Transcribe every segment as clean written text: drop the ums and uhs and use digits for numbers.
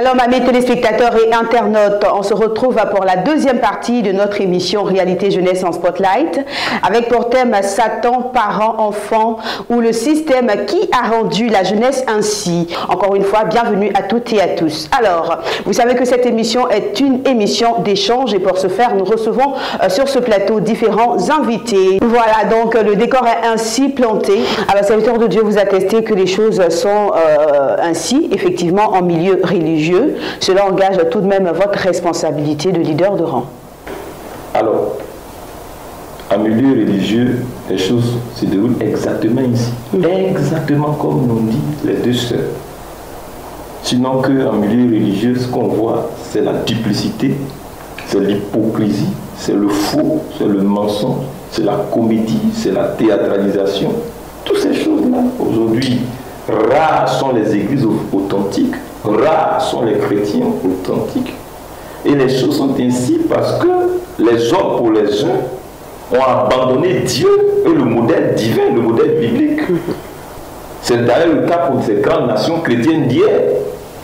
Shalom amis téléspectateurs et internautes, on se retrouve pour la deuxième partie de notre émission Réalité Jeunesse en Spotlight avec pour thème Satan, parents, enfants ou le système qui a rendu la jeunesse ainsi. Encore une fois, bienvenue à toutes et à tous. Alors, vous savez que cette émission est une émission d'échange et pour ce faire, nous recevons sur ce plateau différents invités. Voilà, donc le décor est ainsi planté. Alors, serviteur de Dieu, vous attestez que les choses sont ainsi, effectivement, en milieu religieux. Cela engage tout de même votre responsabilité de leader de rang. Alors, en milieu religieux, les choses se déroulent exactement ici. Exactement comme nous dit les deux sœurs. Sinon qu'en milieu religieux, ce qu'on voit, c'est la duplicité, c'est l'hypocrisie, c'est le faux, c'est le mensonge, c'est la comédie, c'est la théâtralisation. Toutes ces choses-là, aujourd'hui, rares sont les églises authentiques, rares sont les chrétiens authentiques. Et les choses sont ainsi parce que les hommes pour les uns ont abandonné Dieu et le modèle divin, le modèle biblique. C'est d'ailleurs le cas pour ces grandes nations chrétiennes d'hier,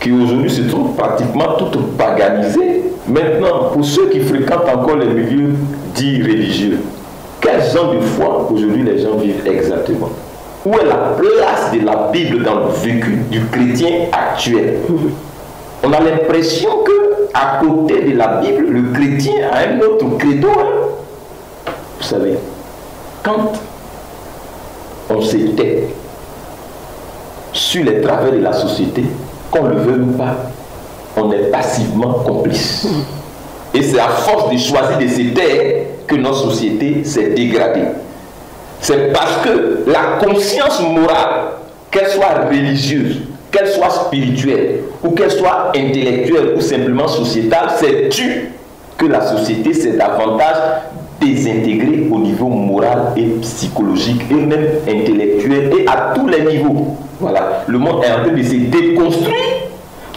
qui aujourd'hui se trouvent pratiquement toutes paganisées. Maintenant, pour ceux qui fréquentent encore les milieux dits religieux, quel genre de foi aujourd'hui les gens vivent exactement? Où est la place de la Bible dans le vécu du chrétien actuel? On a l'impression que à côté de la Bible, le chrétien a un autre credo. Vous savez, quand on s'était sur les travers de la société, qu'on ne le veut ou pas, on est passivement complice. Et c'est à force de choisir de se taire que notre société s'est dégradée. C'est parce que la conscience morale, qu'elle soit religieuse, qu'elle soit spirituelle, ou qu'elle soit intellectuelle, ou simplement sociétale, c'est dû que la société s'est davantage désintégrée au niveau moral et psychologique, et même intellectuel, et à tous les niveaux. Voilà, le monde est en train de se déconstruire,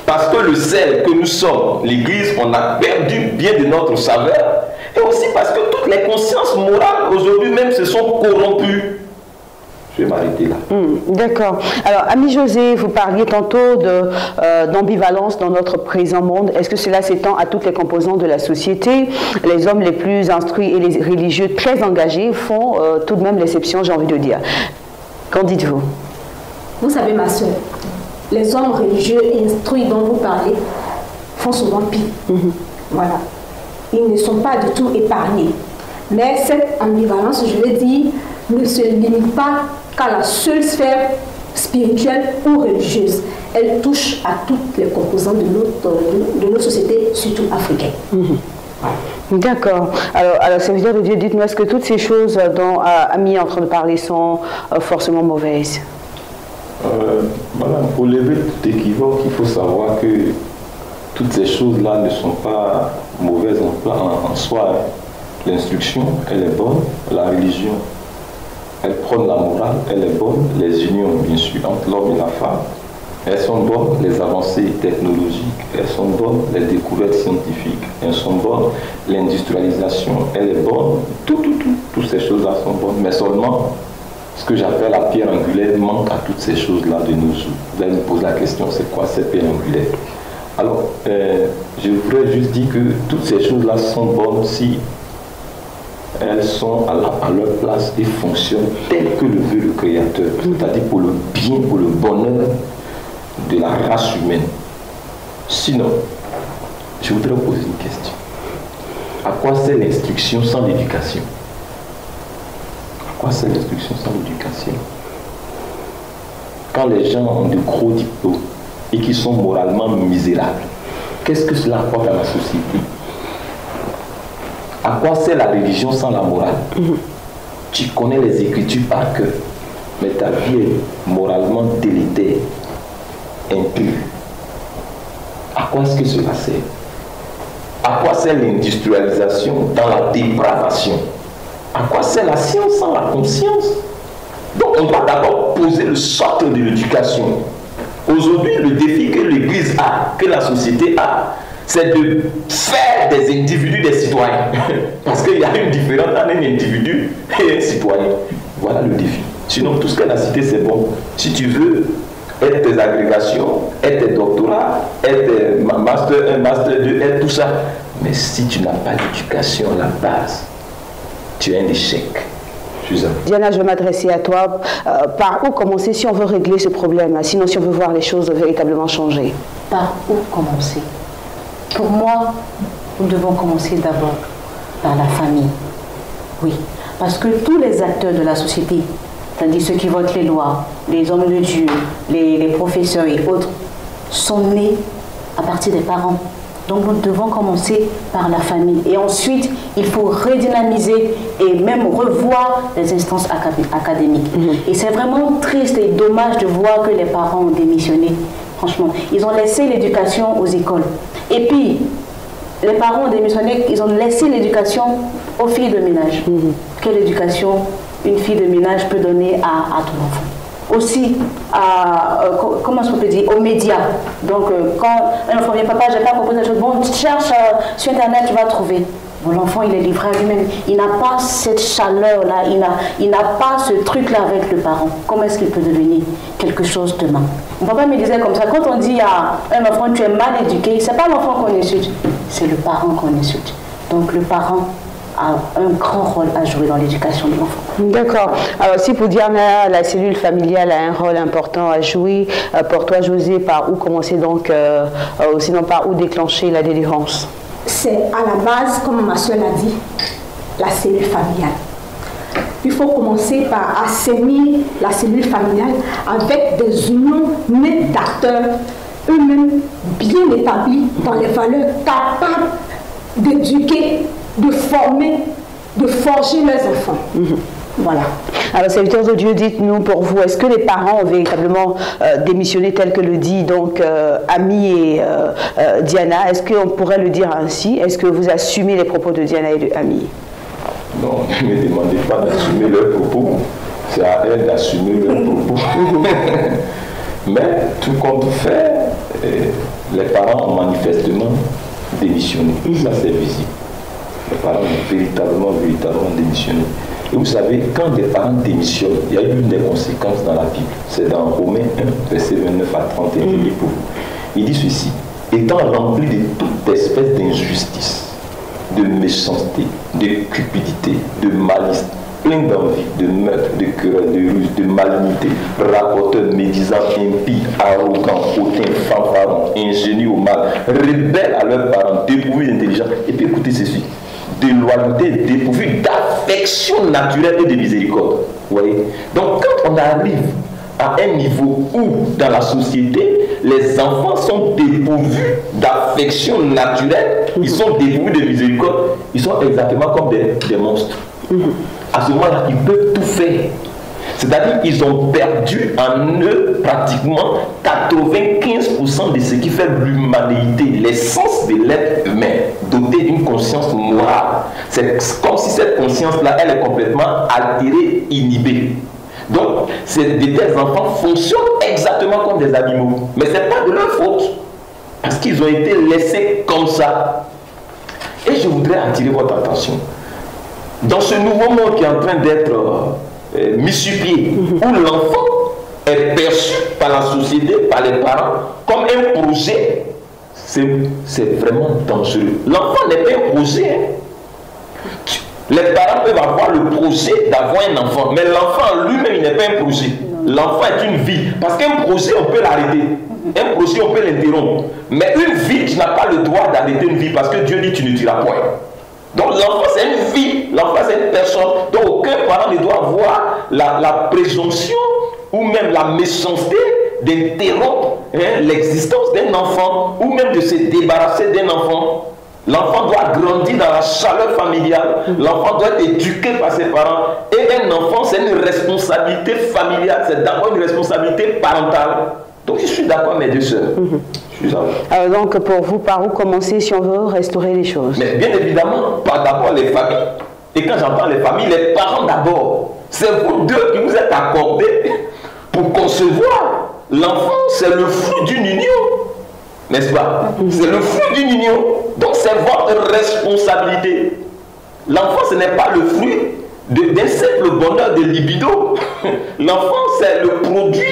parce que le sel que nous sommes, l'Église, on a perdu bien de notre saveur. Et aussi parce que toutes les consciences morales aujourd'hui même se sont corrompues. Je vais m'arrêter là. D'accord. Alors, ami José, vous parliez tantôt d'ambivalence dans notre présent monde. Est-ce que cela s'étend à toutes les composantes de la société? Les hommes les plus instruits et les religieux très engagés font tout de même l'exception, j'ai envie de dire. Qu'en dites-vous? Vous savez, ma soeur, les hommes religieux instruits dont vous parlez font souvent pire. Voilà. Ils ne sont pas du tout épargnés. Mais cette ambivalence, je veux dire, ne se limite pas qu'à la seule sphère spirituelle ou religieuse. Elle touche à toutes les composantes de notre société, surtout africaine. D'accord. Alors, serviteur de Dieu, dites-nous, est-ce que toutes ces choses dont Ami est en train de parler sont forcément mauvaises? Voilà, pour lever tout équivoque, il faut savoir que toutes ces choses-là ne sont pas mauvaises en soi. L'instruction, elle est bonne. La religion, elle prône la morale, elle est bonne. Les unions, bien sûr, entre l'homme et la femme, elles sont bonnes. Les avancées technologiques, elles sont bonnes. Les découvertes scientifiques, elles sont bonnes. L'industrialisation, elle est bonne. Toutes ces choses-là sont bonnes. Mais seulement, ce que j'appelle la pierre angulaire manque à toutes ces choses-là de nos jours. Vous allez me poser la question, c'est quoi cette pierre angulaire? Alors, je voudrais juste dire que toutes ces choses-là sont bonnes si elles sont à leur place et fonctionnent tel que le veut le Créateur, c'est-à-dire pour le bien, pour le bonheur de la race humaine. Sinon, je voudrais poser une question. À quoi sert l'instruction sans l'éducation? À quoi sert l'instruction sans l'éducation? Quand les gens ont de gros diplômes et qui sont moralement misérables, qu'est-ce que cela apporte à la société? À quoi sert la religion sans la morale? Tu connais les Écritures par cœur, mais ta vie est moralement délétère, impure. À quoi est-ce que cela sert? À quoi sert l'industrialisation dans la dépravation? À quoi sert la science sans la conscience? Donc on doit d'abord poser le socle de l'éducation. Aujourd'hui, le défi que l'Église a, que la société a, c'est de faire des individus des citoyens. Parce qu'il y a une différence entre un individu et un citoyen. Voilà le défi. Sinon, tout ce qu'elle a cité, c'est bon. Si tu veux aide tes agrégations, aide tes doctorats, aide tes master 1, master 2, aide tout ça. Mais si tu n'as pas l'éducation à la base, tu es un échec. Diana, je vais m'adresser à toi. Par où commencer si on veut régler ce problème? Sinon, si on veut voir les choses véritablement changer. Par où commencer? Pour moi, nous devons commencer d'abord par la famille. Oui, parce que tous les acteurs de la société, c'est-à-dire ceux qui votent les lois, les hommes de Dieu, les professeurs et autres, sont nés à partir des parents. Donc nous devons commencer par la famille. Et ensuite, il faut redynamiser et même revoir les instances académiques. Et c'est vraiment triste et dommage de voir que les parents ont démissionné. Franchement, ils ont laissé l'éducation aux écoles. Et puis, les parents ont démissionné, ils ont laissé l'éducation aux filles de ménage. Quelle éducation une fille de ménage peut donner à ton enfant? Aussi, comment je peux dire, aux médias. Donc, quand un enfant vient, papa, j'ai pas compris la chose, bon, cherche sur Internet, tu vas trouver. Bon, l'enfant, il est livré à lui-même. Il n'a pas cette chaleur-là, il n'a pas ce truc-là avec le parent. Comment est-ce qu'il peut devenir quelque chose demain? Mon papa me disait comme ça, quand on dit à un enfant, tu es mal éduqué, c'est pas l'enfant qu'on insulte, c'est le parent qu'on insulte. Donc, le parent a un grand rôle à jouer dans l'éducation de l'enfant. D'accord. Alors, si pour Diana, la cellule familiale a un rôle important à jouer, pour toi, José, par où commencer donc, sinon par où déclencher la délivrance? C'est à la base, comme ma soeur l'a dit, la cellule familiale. Il faut commencer par assainir la cellule familiale avec des unions nettes d'acteurs, eux-mêmes bien établis dans les valeurs, capables d'éduquer, de former, de forger leurs enfants. Voilà. Alors, serviteurs de Dieu, dites-nous pour vous, est-ce que les parents ont véritablement démissionné tel que le dit donc Ami et Diana? Est-ce qu'on pourrait le dire ainsi? Est-ce que vous assumez les propos de Diana et de Ami? Non, ne me demandez pas d'assumer leurs propos. C'est à elle d'assumer leurs propos. Mais tout compte fait, les parents ont manifestement démissionné. Ça, c'est visible. Les parents ont véritablement démissionné. Et vous savez, quand des parents démissionnent, il y a une des conséquences dans la Bible. C'est dans Romains 1, verset 29 à 31. Il dit ceci: étant rempli de toute espèce d'injustice, de méchanceté, de cupidité, de malice, plein d'envie, de meurtre, de querelle, de ruse, de malignité, raconteur, médisant, impie, arrogant, hautain, fanfaron, ingénieux au mal, rebelles à leurs parents, dépourvus d'intelligence. Et puis écoutez ceci: de loyauté, dépourvus d'affection naturelle et de miséricorde. Vous voyez? Donc quand on arrive à un niveau où dans la société les enfants sont dépourvus d'affection naturelle, ils sont dépourvus de miséricorde, ils sont exactement comme des monstres. À ce moment-là, ils peuvent tout faire. C'est-à-dire qu'ils ont perdu en eux pratiquement 95% de ce qui fait l'humanité, l'essence de l'être humain, doté d'une conscience morale. C'est comme si cette conscience-là, elle est complètement altérée, inhibée. Donc, des tels enfants fonctionnent exactement comme des animaux. Mais ce n'est pas de leur faute, parce qu'ils ont été laissés comme ça. Et je voudrais attirer votre attention. Dans ce nouveau monde qui est en train d'être mis sur pied, où l'enfant est perçu par la société, par les parents, comme un projet, c'est vraiment dangereux. L'enfant n'est pas un projet. Les parents peuvent avoir le projet d'avoir un enfant, mais l'enfant lui-même, il n'est pas un projet. L'enfant est une vie. Parce qu'un projet, on peut l'arrêter. Un projet, on peut l'interrompre. Mais une vie, tu n'as pas le droit d'arrêter une vie parce que Dieu dit tu ne tueras point. Donc l'enfant c'est une vie, l'enfant c'est une personne. Donc aucun parent ne doit avoir la présomption ou même la méchanceté d'interrompre l'existence d'un enfant ou même de se débarrasser d'un enfant. L'enfant doit grandir dans la chaleur familiale, l'enfant doit être éduqué par ses parents. Et un enfant c'est une responsabilité familiale, c'est d'abord une responsabilité parentale. Donc je suis d'accord mes deux sœurs. Alors donc pour vous, par où commencer si on veut restaurer les choses? Mais bien évidemment, par d'abord les familles. Et quand j'entends les familles, les parents d'abord. C'est vous deux qui vous êtes accordés pour concevoir. L'enfant, c'est le fruit d'une union. N'est-ce pas? C'est le fruit d'une union. Donc c'est votre responsabilité. L'enfant, ce n'est pas le fruit d'un simple bonheur de libido. L'enfant, c'est le produit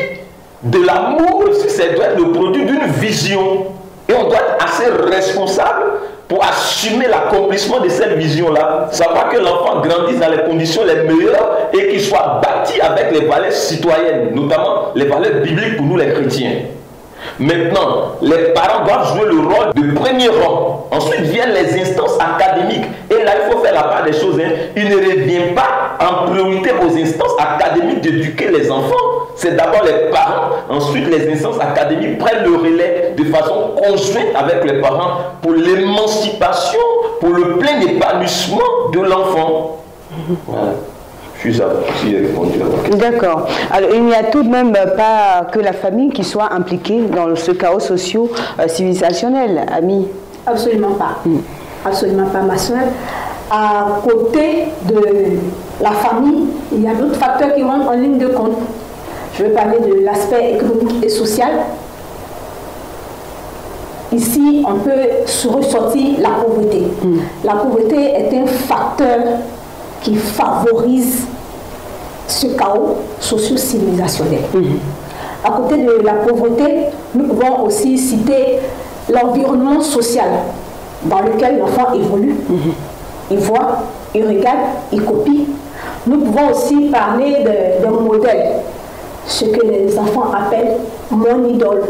de l'amour, ça doit être le produit d'une vision. Et on doit être assez responsable pour assumer l'accomplissement de cette vision-là. Savoir que l'enfant grandisse dans les conditions les meilleures et qu'il soit bâti avec les valeurs citoyennes, notamment les valeurs bibliques pour nous les chrétiens. Maintenant, les parents doivent jouer le rôle de premier rang. Ensuite viennent les instances académiques. Et là, il faut faire la part des choses. Il ne revient pas en priorité aux instances académiques d'éduquer les enfants. C'est d'abord les parents. Ensuite, les instances académiques prennent le relais de façon conjointe avec les parents pour l'émancipation, pour le plein épanouissement de l'enfant. Voilà. D'accord. Alors, il n'y a tout de même pas que la famille qui soit impliquée dans ce chaos socio-civilisationnel, Ami. Absolument pas. Absolument pas, ma soeur. À côté de la famille, il y a d'autres facteurs qui rentrent en ligne de compte. Je veux parler de l'aspect économique et social. Ici, on peut ressortir la pauvreté. La pauvreté est un facteur qui favorise ce chaos socio-civilisationnel. À côté de la pauvreté, nous pouvons aussi citer l'environnement social dans lequel l'enfant évolue. Il voit, il regarde, il copie. Nous pouvons aussi parler de modèles, ce que les enfants appellent mon idole.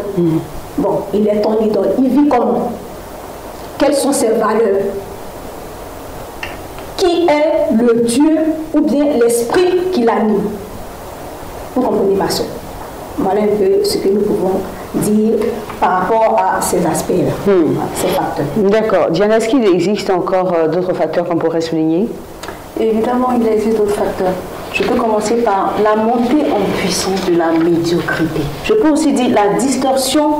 Bon, il est ton idole. Il vit comment? Quelles sont ses valeurs? Qui est le Dieu ou bien l'esprit qui l'anime? Vous comprenez, ma soeur? Voilà un peu ce que nous pouvons dire par rapport à ces aspects-là, ces facteurs. D'accord. Diana, est-ce qu'il existe encore d'autres facteurs qu'on pourrait souligner? Évidemment, il existe d'autres facteurs. Je peux commencer par la montée en puissance de la médiocrité. Je peux aussi dire la distorsion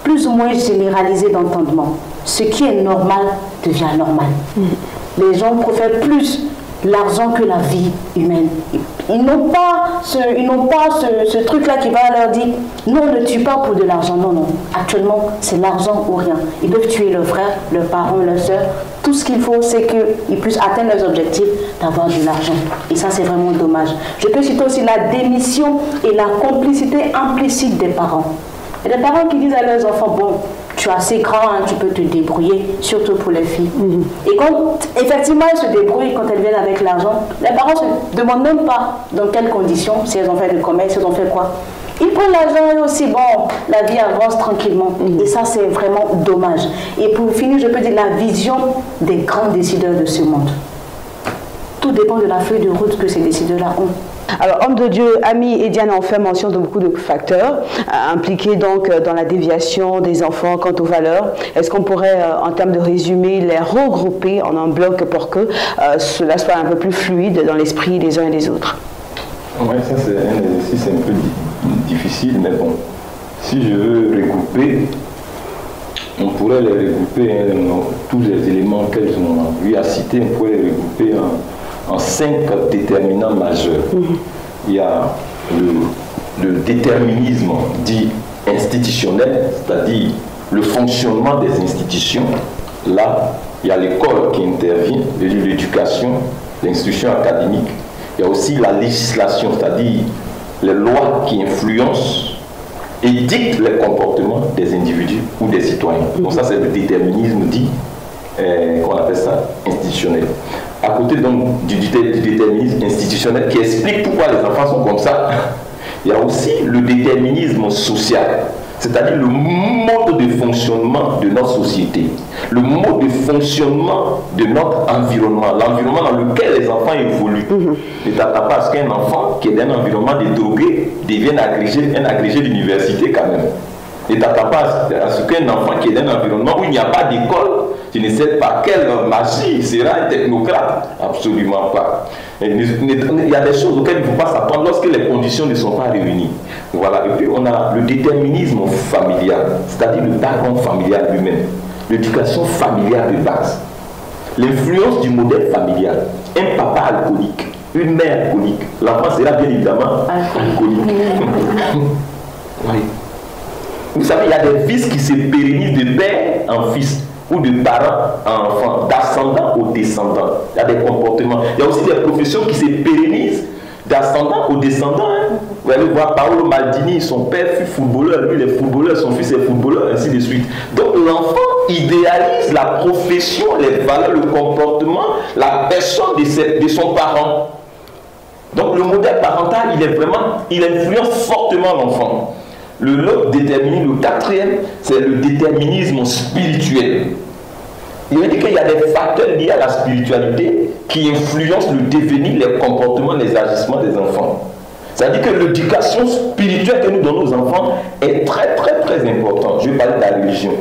plus ou moins généralisée d'entendement. Ce qui est normal devient normal. Les gens préfèrent plus l'argent que la vie humaine. Ils n'ont pas ce truc-là qui va leur dire non, ne tue pas pour de l'argent. Non, non. Actuellement, c'est l'argent ou rien. Ils peuvent tuer leurs frères, leurs parents, leurs soeurs. Tout ce qu'il faut, c'est qu'ils puissent atteindre leurs objectifs d'avoir de l'argent. Et ça, c'est vraiment dommage. Je peux citer aussi la démission et la complicité implicite des parents. Il y a des parents qui disent à leurs enfants, bon, tu es assez grand, hein, tu peux te débrouiller, surtout pour les filles. Et quand, effectivement, elles se débrouillent, quand elles viennent avec l'argent, les parents ne se demandent même pas dans quelles conditions, si elles ont fait du commerce, si elles ont fait quoi. Ils prennent l'argent et aussi, bon, la vie avance tranquillement. Et ça, c'est vraiment dommage. Et pour finir, je peux dire la vision des grands décideurs de ce monde. Tout dépend de la feuille de route que ces décideurs-là ont. Alors, Homme de Dieu, Ami et Diane ont fait mention de beaucoup de facteurs impliqués donc dans la déviation des enfants quant aux valeurs. Est-ce qu'on pourrait, en termes de résumé, les regrouper en un bloc pour que cela soit un peu plus fluide dans l'esprit des uns et des autres? Oui, ça c'est un exercice un peu difficile, mais bon, si je veux regrouper, on pourrait les regrouper, tous les éléments qu'elles ont eu à citer, on pourrait les regrouper en 5 déterminants majeurs. Il y a le déterminisme dit institutionnel, c'est-à-dire le fonctionnement des institutions. Là, il y a l'école qui intervient, l'éducation, l'institution académique. Il y a aussi la législation, c'est-à-dire les lois qui influencent et dictent les comportements des individus ou des citoyens. Donc ça, c'est le déterminisme dit, qu'on appelle ça, institutionnel. À côté donc du déterminisme institutionnel qui explique pourquoi les enfants sont comme ça, il y a aussi le déterminisme social, c'est-à-dire le mode de fonctionnement de notre société, le mode de fonctionnement de notre environnement, l'environnement dans lequel les enfants évoluent. Ne t'attends pas à ce qu'un enfant qui est dans un environnement de drogués devienne un agrégé d'université quand même. Ne t'attends pas à ce qu'un enfant qui est dans un environnement où il n'y a pas d'école, tu ne sais pas quelle magie sera un technocrate. Absolument pas. Il y a des choses auxquelles il ne faut pas s'attendre lorsque les conditions ne sont pas réunies. Voilà. Et puis on a le déterminisme familial, c'est-à-dire le background familial lui-même, l'éducation familiale de base, l'influence du modèle familial, un papa alcoolique, une mère alcoolique, l'enfant sera bien évidemment alcoolique. Oui. Vous savez, il y a des vices qui se pérennisent de père en fils ou de parents en enfant, d'ascendant au descendant. Il y a des comportements. Il y a aussi des professions qui se pérennisent d'ascendant au descendant. Hein. Vous allez voir Paolo Maldini, son père fut footballeur, lui il est footballeur, son fils est footballeur, ainsi de suite. Donc l'enfant idéalise la profession, les valeurs, le comportement, la personne de son parent. Donc le modèle parental, il influence fortement l'enfant. L'autre déterminisme, le quatrième, c'est le déterminisme spirituel. Il veut dire qu'il y a des facteurs liés à la spiritualité qui influencent le devenir, les comportements, les agissements des enfants. C'est-à-dire que l'éducation spirituelle que nous donnons aux enfants est très très très importante. Je vais parler de la religion.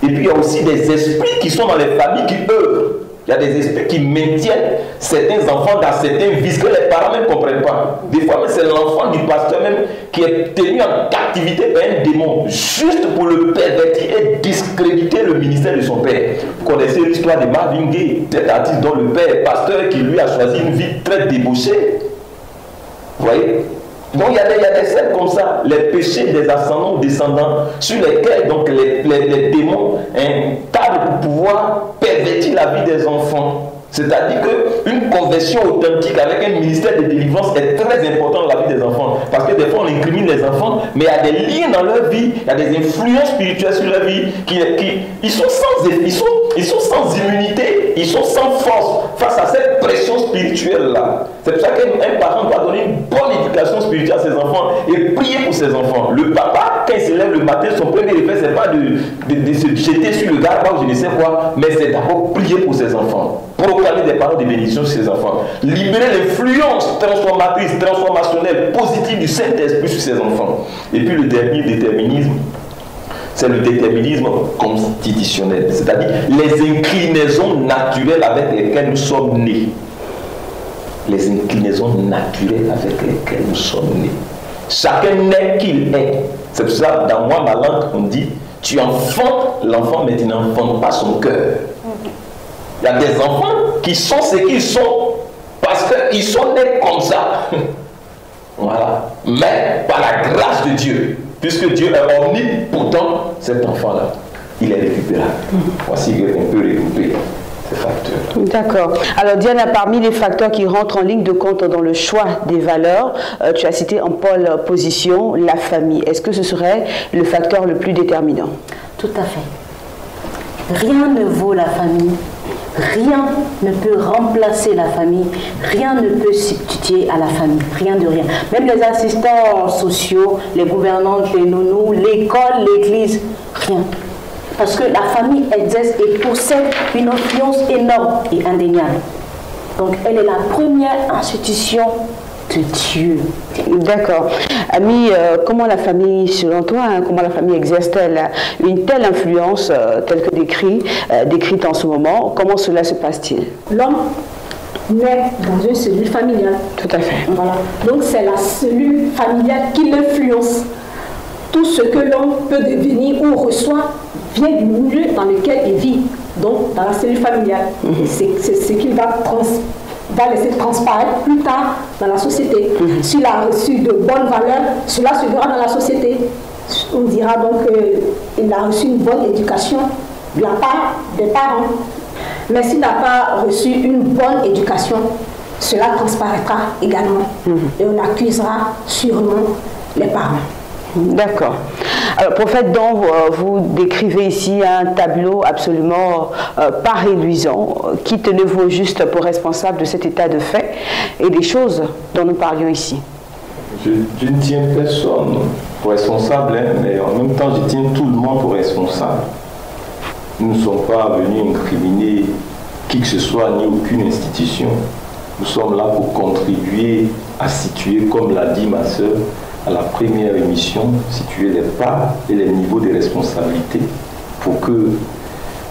Et puis il y a aussi des esprits qui sont dans les familles qui œuvrent. Il y a des esprits qui maintiennent certains enfants dans certains vices que les parents ne comprennent pas. Des fois, c'est l'enfant du pasteur même qui est tenu en captivité par un démon, juste pour le pervertir et discréditer le ministère de son père. Vous connaissez l'histoire de Marvin Gaye, cet artiste dont le père est pasteur qui lui a choisi une vie très débauchée. Vous voyez? Donc il y a des scènes comme ça, les péchés des ascendants descendants, sur lesquels donc les démons tablent pour pouvoir pervertir la vie des enfants. C'est-à-dire qu'une conversion authentique avec un ministère de délivrance est très important dans la vie des enfants. Parce que des fois on incrimine les enfants, mais il y a des liens dans leur vie, il y a des influences spirituelles sur leur vie, ils sont sans immunité, ils sont sans force face à cette pression spirituelle-là. C'est pour ça qu'un parent doit donner une bonne éducation spirituelle à ses enfants et prier pour ses enfants. Le papa, quand il se lève le matin, son premier réflexe, ce n'est pas de se jeter sur le garde ou je ne sais quoi, mais c'est d'abord prier pour ses enfants. Proclamer des paroles de bénédiction sur ses enfants. Libérer l'influence transformatrice, transformationnelle, positive du Saint-Esprit sur ses enfants. Et puis le dernier déterminisme, c'est le déterminisme constitutionnel. C'est-à-dire les inclinaisons naturelles avec lesquelles nous sommes nés. Les inclinaisons naturelles avec lesquelles nous sommes nés. Chacun naît qu'il est. C'est pour ça, dans moi, ma langue, on dit, tu enfantes l'enfant, mais tu n'enfantes pas son cœur. Il y a des enfants qui sont ce qu'ils sont parce qu'ils sont nés comme ça. Voilà. Mais par la grâce de Dieu, puisque Dieu est omnipotent, cet enfant-là, il est récupérable. Voici un peu regroupé ces facteurs. D'accord. Alors Diana, parmi les facteurs qui rentrent en ligne de compte dans le choix des valeurs, tu as cité en pole position la famille. Est-ce que ce serait le facteur le plus déterminant? Tout à fait. Rien ne vaut la famille. Rien ne peut remplacer la famille, rien ne peut substituer à la famille, rien de rien. Même les assistants sociaux, les gouvernantes, les nounous, l'école, l'église, rien. Parce que la famille exerce et possède une influence énorme et indéniable. Donc elle est la première institution de Dieu. D'accord. Ami, comment la famille, selon toi, comment la famille exerce-t-elle une telle influence telle que décrite en ce moment? Comment cela se passe-t-il? L'homme naît dans une cellule familiale. Tout à fait. Voilà. Donc c'est la cellule familiale qui l'influence. Tout ce que l'homme peut devenir ou reçoit vient du milieu dans lequel il vit. Donc dans la cellule familiale. C'est ce qu'il va laisser transparaître plus tard dans la société. S'il a reçu de bonnes valeurs, cela se verra dans la société. On dira donc qu'il a reçu une bonne éducation de la part des parents. Mais s'il n'a pas reçu une bonne éducation, cela transparaîtra également. Et on accusera sûrement les parents. D'accord. Alors, prophète, donc, vous décrivez ici un tableau absolument pas réluisant, qui tenez-vous juste pour responsable de cet état de fait et des choses dont nous parlions ici? Je ne tiens personne pour responsable, mais en même temps, je tiens tout le monde pour responsable. Nous ne sommes pas venus incriminer qui que ce soit ni aucune institution. Nous sommes là pour contribuer à situer, comme l'a dit ma soeur, à la première émission, situer les parts et les niveaux de responsabilité pour que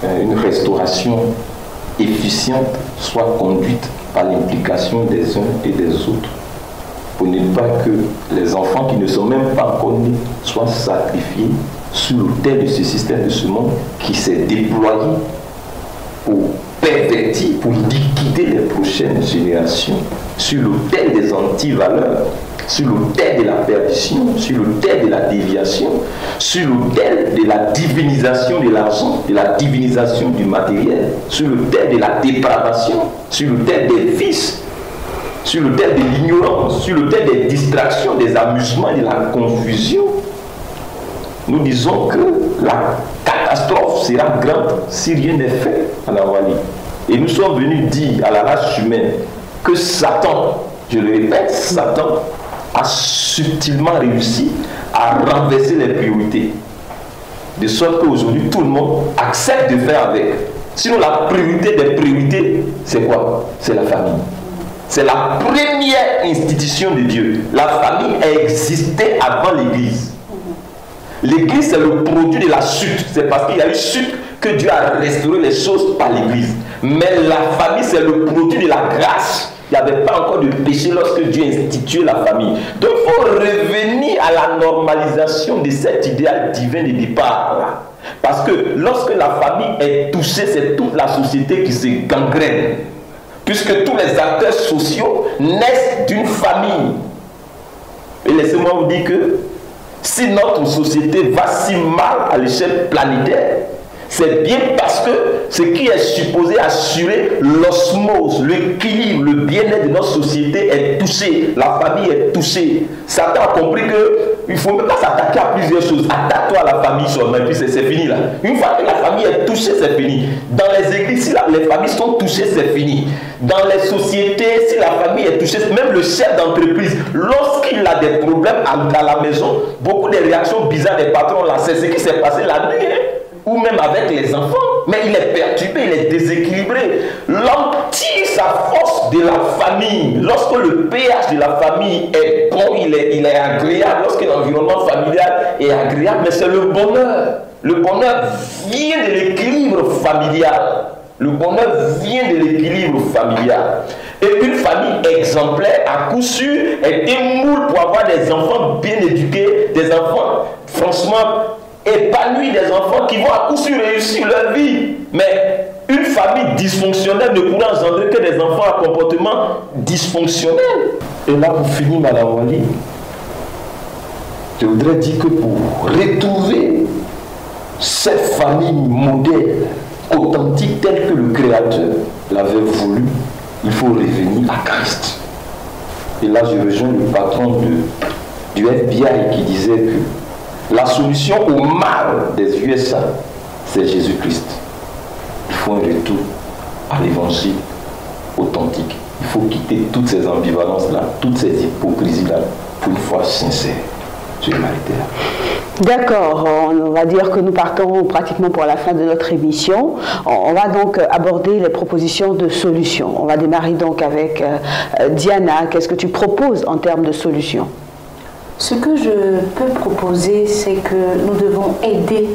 une restauration efficiente soit conduite par l'implication des uns et des autres, pour ne pas que les enfants qui ne sont même pas encore nés soient sacrifiés sur l'autel de ce système, de ce monde qui s'est déployé pour pervertir, pour liquider les prochaines générations sur l'autel des antivaleurs, sur l'autel de la perdition, sur l'autel de la déviation, sur l'autel de la divinisation de l'argent, de la divinisation du matériel, sur l'autel de la dépravation, sur l'autel des vices. sur l'autel de l'ignorance, sur l'autel des distractions, des amusements et de la confusion, nous disons que la catastrophe sera grande si rien n'est fait à la Wali. Et nous sommes venus dire à la race humaine que Satan, je le répète, Satan a subtilement réussi à renverser les priorités. De sorte qu'aujourd'hui, tout le monde accepte de faire avec. Sinon, la priorité des priorités, c'est quoi? C'est la famille. C'est la première institution de Dieu. La famille a existé avant l'Église. L'Église, c'est le produit de la chute. C'est parce qu'il y a eu chute que Dieu a restauré les choses par l'Église. Mais la famille, c'est le produit de la grâce. Il n'y avait pas encore de péché lorsque Dieu instituait la famille. Donc il faut revenir à la normalisation de cet idéal divin de départ. Parce que lorsque la famille est touchée, c'est toute la société qui se gangrène. Puisque tous les acteurs sociaux naissent d'une famille. Et laissez-moi vous dire que si notre société va si mal à l'échelle planétaire, c'est bien parce que ce qui est supposé assurer l'osmose, l'équilibre, le bien-être de notre société est touché. La famille est touchée. Satan a compris qu'il ne faut même pas s'attaquer à plusieurs choses. Attaque-toi à la famille seulement et puis c'est fini là. Une fois que la famille est touchée, c'est fini. Dans les églises, si les familles sont touchées, c'est fini. Dans les sociétés, si la famille est touchée, même le chef d'entreprise, lorsqu'il a des problèmes à la maison, beaucoup de réactions bizarres des patrons là, c'est ce qui s'est passé la nuit. Ou même avec les enfants, mais il est perturbé, il est déséquilibré. L'homme tire sa force de la famille. Lorsque le pH de la famille est bon, il est agréable. Lorsque l'environnement familial est agréable, mais c'est le bonheur. Le bonheur vient de l'équilibre familial. Le bonheur vient de l'équilibre familial. Et une famille exemplaire, à coup sûr, est un moule pour avoir des enfants bien éduqués, des enfants, franchement, épanouis, des enfants qui vont à coup sûr réussir leur vie. Mais une famille dysfonctionnelle ne pourra engendrer que des enfants à comportement dysfonctionnel. Et là, pour finir, Madame Wali, je voudrais dire que pour retrouver cette famille modèle, authentique, telle que le Créateur l'avait voulu, il faut revenir à Christ. Et là, je rejoins le patron du FBI qui disait que la solution au mal des USA, c'est Jésus-Christ. Il faut un retour à l'évangile authentique. Il faut quitter toutes ces ambivalences-là, toutes ces hypocrisies-là, pour une foi sincère. Je vais m'arrêter là. D'accord, on va dire que nous partons pratiquement pour la fin de notre émission. On va donc aborder les propositions de solutions. On va démarrer donc avec Diana. Qu'est-ce que tu proposes en termes de solutions? Ce que je peux proposer, c'est que nous devons aider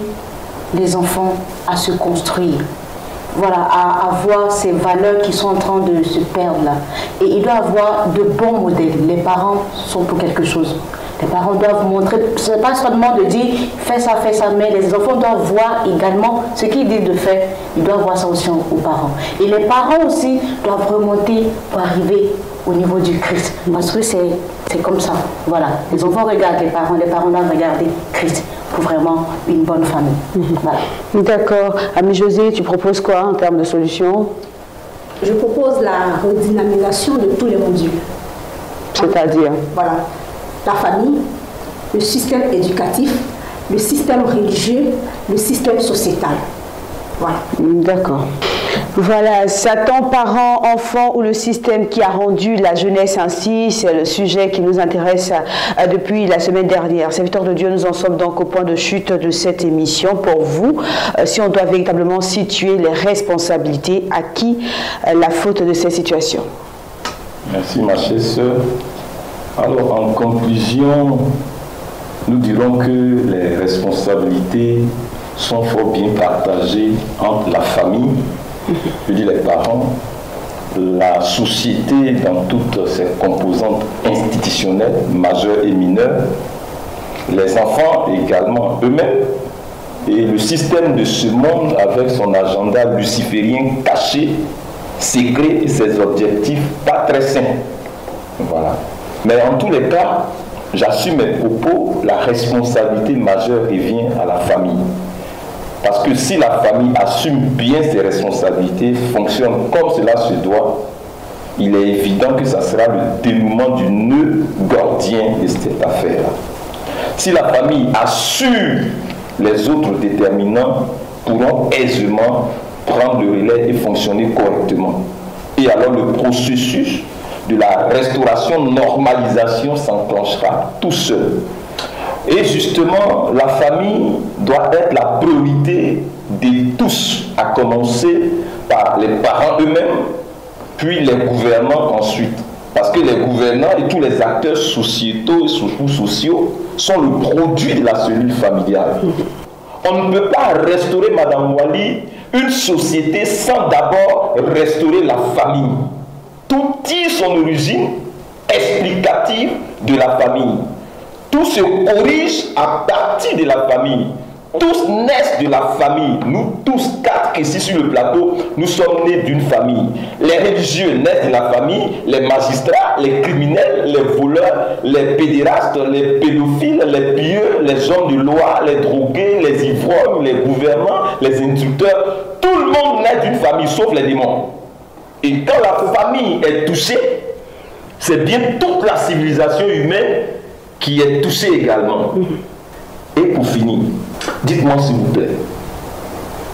les enfants à se construire. Voilà, à avoir ces valeurs qui sont en train de se perdre là. Et il doit avoir de bons modèles. Les parents sont pour quelque chose. Les parents doivent montrer, ce n'est pas seulement de dire fais ça, mais les enfants doivent voir également ce qu'ils disent de faire. Ils doivent voir ça aussi aux parents. Et les parents aussi doivent remonter pour arriver au niveau du Christ. Parce que c'est comme ça. Voilà. Les enfants regardent les parents doivent regarder Christ pour vraiment une bonne famille. Voilà. D'accord. Ami José, tu proposes quoi en termes de solutions? Je propose la redynamisation de tous les modules. C'est-à-dire? Voilà. La famille, le système éducatif, le système religieux, le système sociétal. Voilà. D'accord. Voilà, Satan, parents, enfants ou le système qui a rendu la jeunesse ainsi, c'est le sujet qui nous intéresse depuis la semaine dernière. Serviteurs de Dieu, nous en sommes donc au point de chute de cette émission. Pour vous, si on doit véritablement situer les responsabilités, à qui la faute de ces situations? Merci ma chère sœur. Alors en conclusion, nous dirons que les responsabilités sont fort bien partagées entre la famille, je dis les parents, la société dans toutes ses composantes institutionnelles, majeures et mineures, les enfants également eux-mêmes, et le système de ce monde avec son agenda luciférien caché, secret et ses objectifs pas très sains. Voilà. Mais en tous les cas, j'assume mes propos, la responsabilité majeure revient à la famille. Parce que si la famille assume bien ses responsabilités, fonctionne comme cela se doit, il est évident que ça sera le dénouement du nœud gordien de cette affaire. Si la famille assure, les autres déterminants pourront aisément prendre le relais et fonctionner correctement. Et alors le processus de la restauration, normalisation s'enclenchera tout seul. Et justement, la famille doit être la priorité de tous, à commencer par les parents eux-mêmes, puis les gouvernants ensuite. Parce que les gouvernants et tous les acteurs sociétaux ou sociaux sont le produit de la cellule familiale. On ne peut pas restaurer, Madame Wali, une société sans d'abord restaurer la famille. Tout tire son origine explicative de la famille. Tout se corrige à partir de la famille. Tous naissent de la famille. Nous tous quatre ici sur le plateau, nous sommes nés d'une famille. Les religieux naissent de la famille, les magistrats, les criminels, les voleurs, les pédérastes, les pédophiles, les pieux, les hommes de loi, les drogués, les ivrognes, les gouvernants, les instructeurs. Tout le monde naît d'une famille, sauf les démons. Et quand la famille est touchée, c'est bien toute la civilisation humaine qui est touchée également. Et pour finir, dites-moi s'il vous plaît,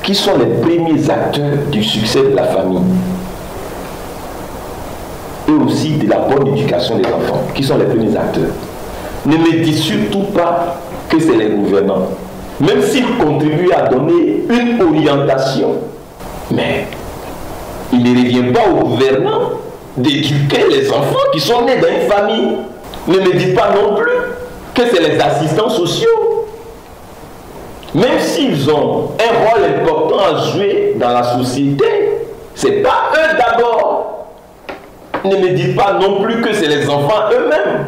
qui sont les premiers acteurs du succès de la famille et aussi de la bonne éducation des enfants? Qui sont les premiers acteurs? Ne me dites surtout pas que c'est les gouvernants, même s'ils contribuent à donner une orientation. Mais il ne revient pas aux gouvernants d'éduquer les enfants qui sont nés dans une famille. Ne me dites pas non plus que c'est les assistants sociaux. Même s'ils ont un rôle important à jouer dans la société, ce n'est pas eux d'abord. Ne me dites pas non plus que c'est les enfants eux-mêmes.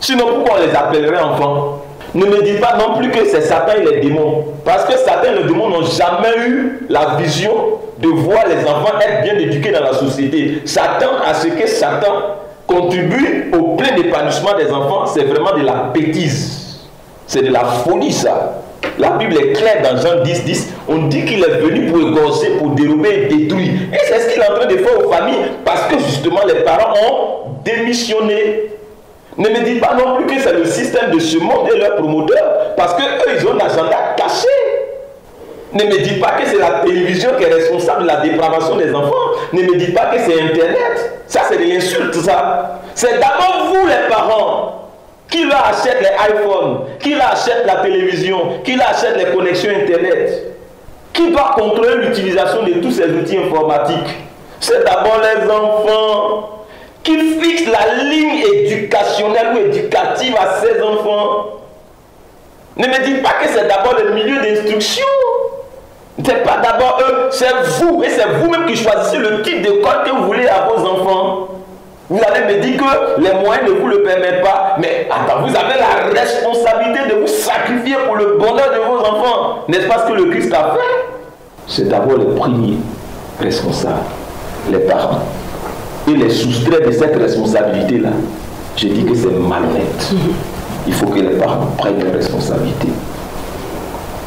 Sinon, pourquoi on les appellerait enfants? Ne me dites pas non plus que c'est Satan et les démons. Parce que Satan et les démons n'ont jamais eu la vision de voir les enfants être bien éduqués dans la société. Satan, à ce que Satan contribue au plein épanouissement des enfants, c'est vraiment de la bêtise. C'est de la folie, ça. La Bible est claire dans Jean 10, 10. On dit qu'il est venu pour égorger, pour dérober et détruire. Et c'est ce qu'il est en train de faire aux familles, parce que justement les parents ont démissionné. Ne me dites pas non plus que c'est le système de ce monde et leurs promoteurs, parce qu'eux, ils ont un agenda caché. Ne me dites pas que c'est la télévision qui est responsable de la dépravation des enfants. Ne me dites pas que c'est Internet. Ça, c'est de l'insulte, ça. C'est d'abord vous, les parents, qui leur achètent les iPhones, qui leur achètent la télévision, qui leur achètent les connexions Internet, qui doit contrôler l'utilisation de tous ces outils informatiques. C'est d'abord les enfants qui fixent la ligne éducationnelle ou éducative à ces enfants. Ne me dites pas que c'est d'abord le milieu d'instruction. Ce n'est pas d'abord eux, c'est vous. Et c'est vous-même qui choisissez le type d'école que vous voulez à vos enfants. Vous allez me dire que les moyens ne vous le permettent pas. Mais attends, vous avez la responsabilité de vous sacrifier pour le bonheur de vos enfants. N'est-ce pas ce que le Christ a fait? C'est d'abord les premiers responsables, les parents. Et les soustraire de cette responsabilité-là, je dis que c'est malhonnête. Il faut que les parents prennent leurs responsabilités.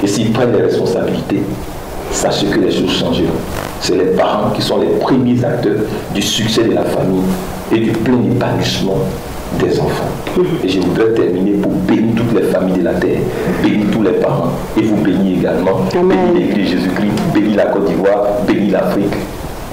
Et s'ils prennent les responsabilités, sachez que les choses changeront. C'est les parents qui sont les premiers acteurs du succès de la famille et du plein épanouissement des enfants. Et je voudrais terminer pour bénir toutes les familles de la terre, bénir tous les parents et vous bénir également. Bénir l'Église Jésus-Christ, bénir la Côte d'Ivoire, bénir l'Afrique.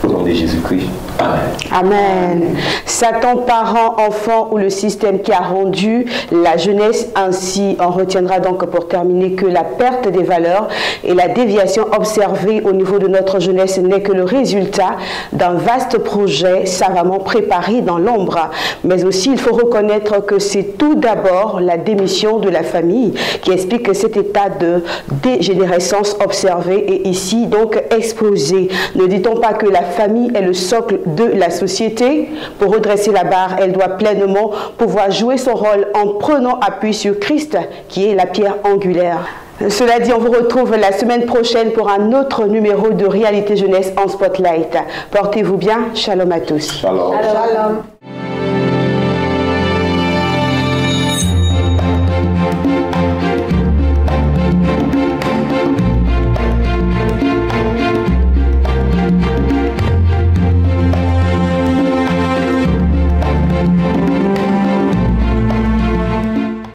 Au nom de Jésus-Christ. Amen. Amen. Satan, parents, enfants ou le système qui a rendu la jeunesse ainsi, on retiendra donc pour terminer que la perte des valeurs et la déviation observée au niveau de notre jeunesse n'est que le résultat d'un vaste projet savamment préparé dans l'ombre. Mais aussi, il faut reconnaître que c'est tout d'abord la démission de la famille qui explique cet état de dégénérescence observé et ici donc exposé. Ne dit-on pas que la famille est le socle de la société? Pour redresser la barre, elle doit pleinement pouvoir jouer son rôle en prenant appui sur Christ, qui est la pierre angulaire. Cela dit, on vous retrouve la semaine prochaine pour un autre numéro de Réalité Jeunesse en Spotlight. Portez-vous bien. Shalom à tous. Shalom. Shalom.